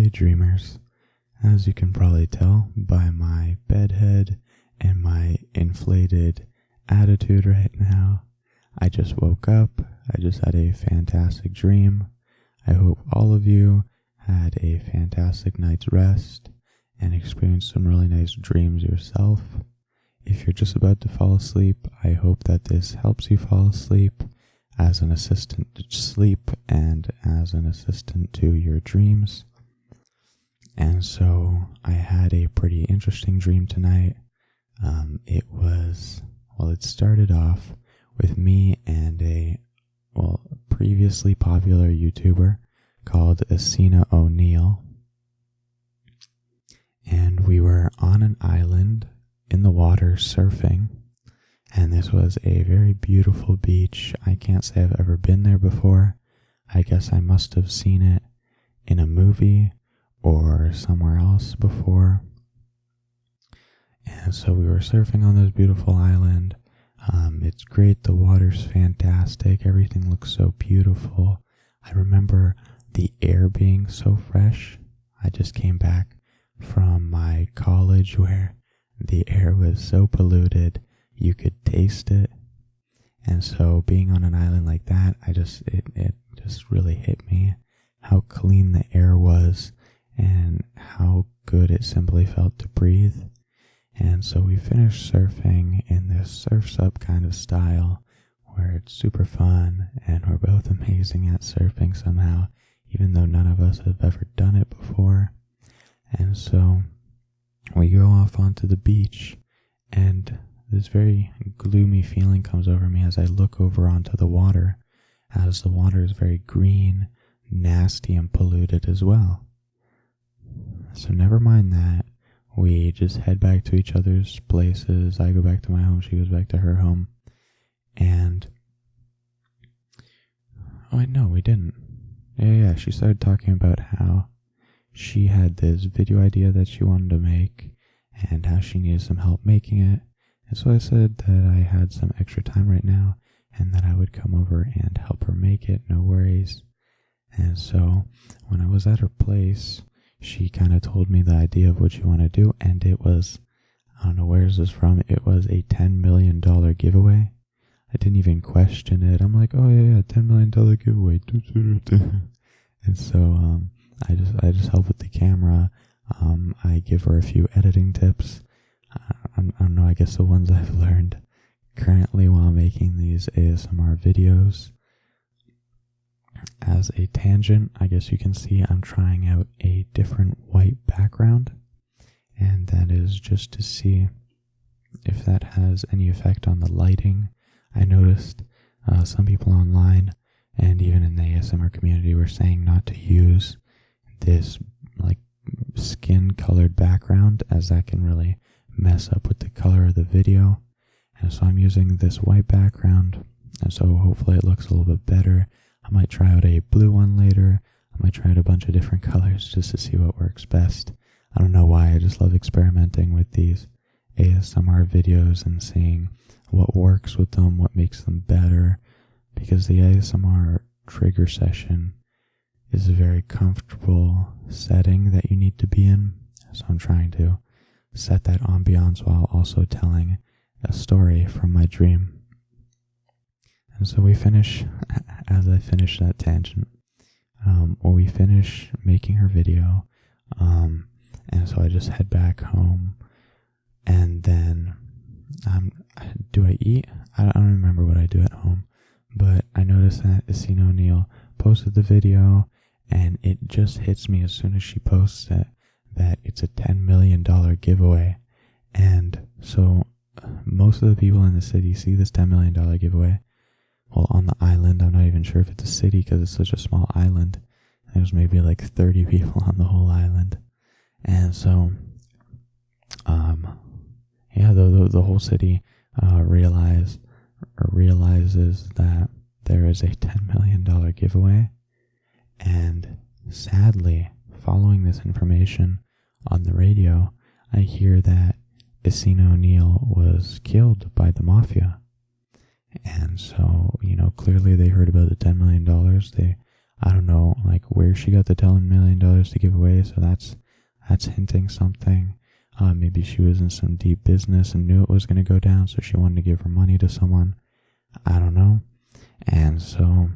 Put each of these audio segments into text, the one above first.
Hey dreamers, as you can probably tell by my bedhead and my inflated attitude right now, I just woke up. I just had a fantastic dream. I hope all of you had a fantastic night's rest and experienced some really nice dreams yourself. If you're just about to fall asleep, I hope that this helps you fall asleep as an assistant to sleep and as an assistant to your dreams. And so I had a pretty interesting dream tonight. It started off with me and a previously popular YouTuber called Essena O'Neill. And we were on an island in the water surfing. And this was a very beautiful beach. I can't say I've ever been there before. I guess I must have seen it in a movie or somewhere else before. And so we were surfing on this beautiful island. It's great. The water's fantastic. Everything looks so beautiful. I remember the air being so fresh. I just came back from my college where the air was so polluted you could taste it. And so being on an island like that, it just really hit me how clean the air was and how good it simply felt to breathe. And so we finished surfing in this surf's up kind of style where it's super fun and we're both amazing at surfing somehow, even though none of us have ever done it before. And so we go off onto the beach and this very gloomy feeling comes over me as I look over onto the water, as the water is very green, nasty, and polluted as well. So never mind that. We just head back to each other's places. I go back to my home, she goes back to her home. And no, we didn't. Yeah, she started talking about how she had this video idea that she wanted to make and how she needed some help making it. And so I said that I had some extra time right now and that I would come over and help her make it, no worries. And so when I was at her place, she kind of told me the idea of what she wanted to do, and it was, I don't know where is this from, it was a $10 million giveaway. I didn't even question it. I'm like, oh yeah, $10 million giveaway. And so I just help with the camera. I give her a few editing tips. I don't know, I guess the ones I've learned currently while making these ASMR videos. As a tangent, I guess you can see I'm trying out a different white background, and that is just to see if that has any effect on the lighting. I noticed some people online and even in the ASMR community were saying not to use this like skin colored background, as that can really mess up with the color of the video. And so I'm using this white background, and so hopefully it looks a little bit better. I might try out a blue one later. I might try out a bunch of different colors just to see what works best. I don't know why, I just love experimenting with these ASMR videos and seeing what works with them, what makes them better, because the ASMR trigger session is a very comfortable setting that you need to be in. So I'm trying to set that ambiance while also telling a story from my dream. And so we finish, as I finish that tangent, we finish making her video, and so I just head back home, and then, do I eat? I don't remember what I do at home, but I noticed that Essena O'Neill posted the video, and it just hits me as soon as she posts it, that it's a $10 million giveaway, and so most of the people in the city see this $10 million giveaway. Well, on the island, I'm not even sure if it's a city because it's such a small island. There's maybe like 30 people on the whole island. And so, the whole city realizes that there is a $10 million giveaway. And sadly, following this information on the radio, I hear that Essena O'Neill was killed by the Mafia. And so, clearly they heard about the $10 million. I don't know, like, where she got the $10 million to give away, so that's hinting something. Maybe she was in some deep business and knew it was going to go down, so she wanted to give her money to someone. I don't know. And so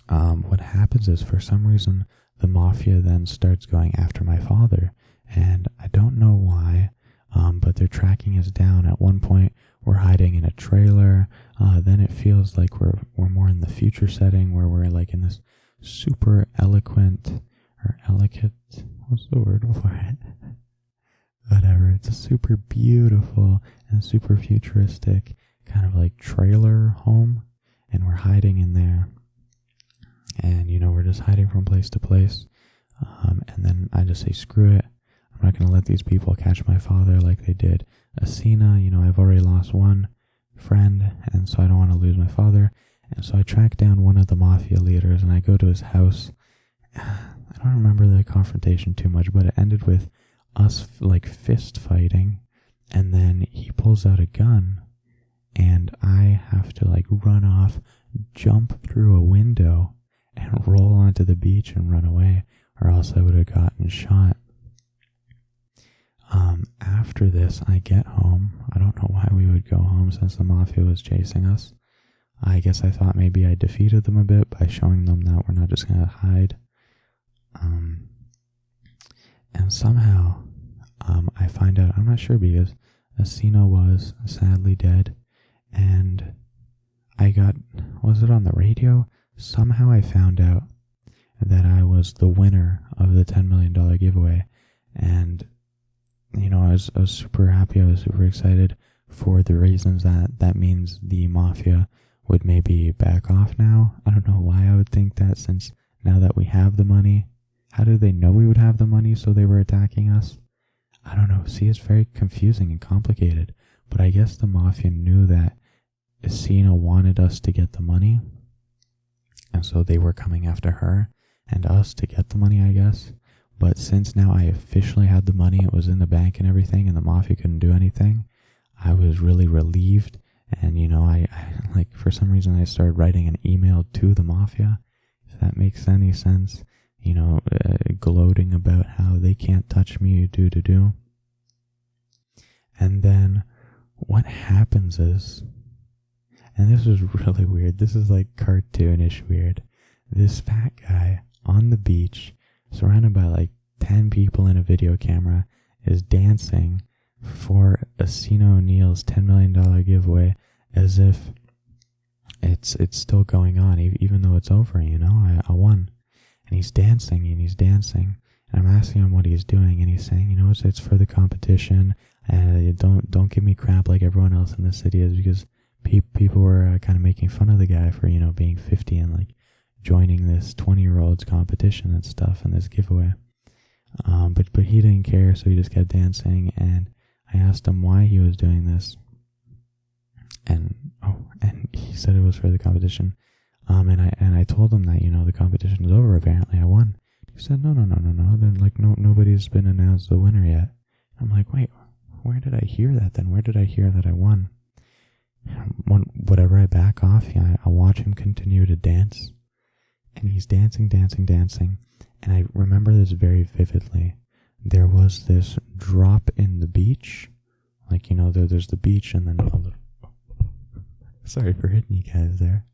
what happens is, for some reason, the Mafia then starts going after my father. And I don't know why, but they're tracking us down. At one point, we're hiding in a trailer. Then it feels like we're more in the future setting, where we're like in this super eloquent, what's the word for it? Whatever. It's a super beautiful and super futuristic kind of like trailer home, and we're hiding in there. And, we're just hiding from place to place. And then I just say, screw it. I'm not going to let these people catch my father like they did Essena. I've already lost one friend, and so I don't want to lose my father. And so I track down one of the Mafia leaders, and I go to his house. I don't remember the confrontation too much, but it ended with us like fist fighting, and then he pulls out a gun, and I have to like run off, jump through a window, and roll onto the beach and run away, or else I would have gotten shot. After this, I get home. I don't know why we would go home since the Mafia was chasing us. I guess I thought maybe I defeated them a bit by showing them that we're not just going to hide. And somehow, I find out, I'm not sure, because Essena was sadly dead, and was it on the radio? Somehow I found out that I was the winner of the $10 million giveaway, and I was super happy. I was super excited for the reasons that means the Mafia would maybe back off now. I don't know why I would think that, since now that we have the money. How did they know we would have the money so they were attacking us? I don't know. See, it's very confusing and complicated. But I guess the Mafia knew that Essena wanted us to get the money, and so they were coming after her and us to get the money, I guess. But since now I officially had the money, it was in the bank and everything, and the Mafia couldn't do anything, I was really relieved. And, I like, for some reason, I started writing an email to the Mafia, if that makes any sense, gloating about how they can't touch me, do. And then what happens is, and this was really weird, this is like cartoonish weird, this fat guy on the beach, surrounded by like 10 people in a video camera, is dancing for Essena O'Neill's $10 million giveaway as if it's still going on, even though it's over, I won. And he's dancing, and I'm asking him what he's doing, and he's saying, it's for the competition, and don't give me crap like everyone else in the city is, because people were kind of making fun of the guy for, being 50 and like joining this 20-year-olds competition and stuff and this giveaway. But he didn't care, so he just kept dancing, and I asked him why he was doing this, and he said it was for the competition. And I told him that, the competition is over, apparently I won. He said, no, then like nobody's been announced the winner yet. I'm like, wait, where did I hear that then? Where did I hear that I won? Whatever, I back off, I watch him continue to dance, and he's dancing, and I remember this very vividly. There was this drop in the beach, like, there's the beach, and then a little, sorry for hitting you guys there.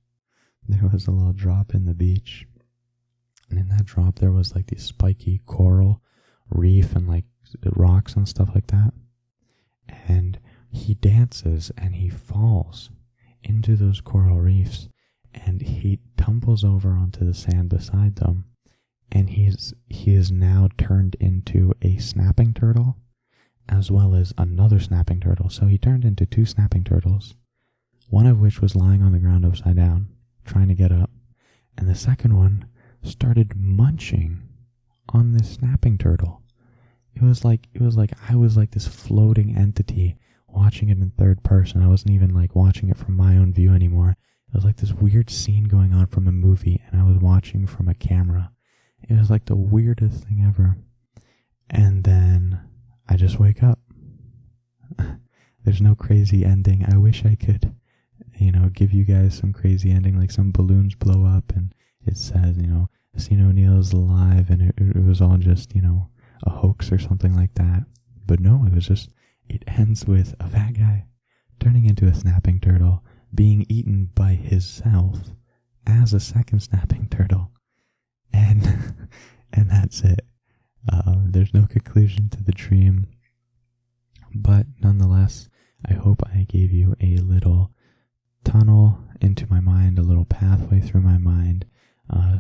There was a little drop in the beach, and in that drop there was like these spiky coral reef and like rocks and stuff like that, and he dances and he falls into those coral reefs, and he tumbles over onto the sand beside them, and he is now turned into a snapping turtle as well as another snapping turtle. So he turned into two snapping turtles, one of which was lying on the ground upside down trying to get up, and the second one started munching on this snapping turtle. It was like I was like this floating entity watching it in third person. I wasn't even like watching it from my own view anymore. It was like this weird scene going on from a movie, and I was watching from a camera. It was like the weirdest thing ever. And then I just wake up. There's no crazy ending. I wish I could, give you guys some crazy ending, like some balloons blow up and it says, Essena O'Neill's alive and it was all just, a hoax or something like that. But no, it ends with a fat guy turning into a snapping turtle, being eaten by himself as a second snapping turtle. And, and that's it. There's no conclusion to the dream. But nonetheless, I hope I gave you a little tunnel into my mind, a little pathway through my mind,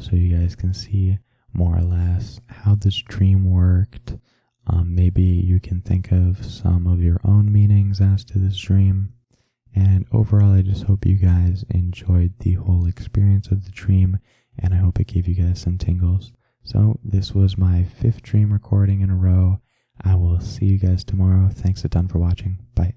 so you guys can see more or less how this dream worked. Maybe you can think of some of your own meanings as to this dream. And overall, I just hope you guys enjoyed the whole experience of the dream, and I hope it gave you guys some tingles. So this was my 5th dream recording in a row. I will see you guys tomorrow. Thanks a ton for watching. Bye.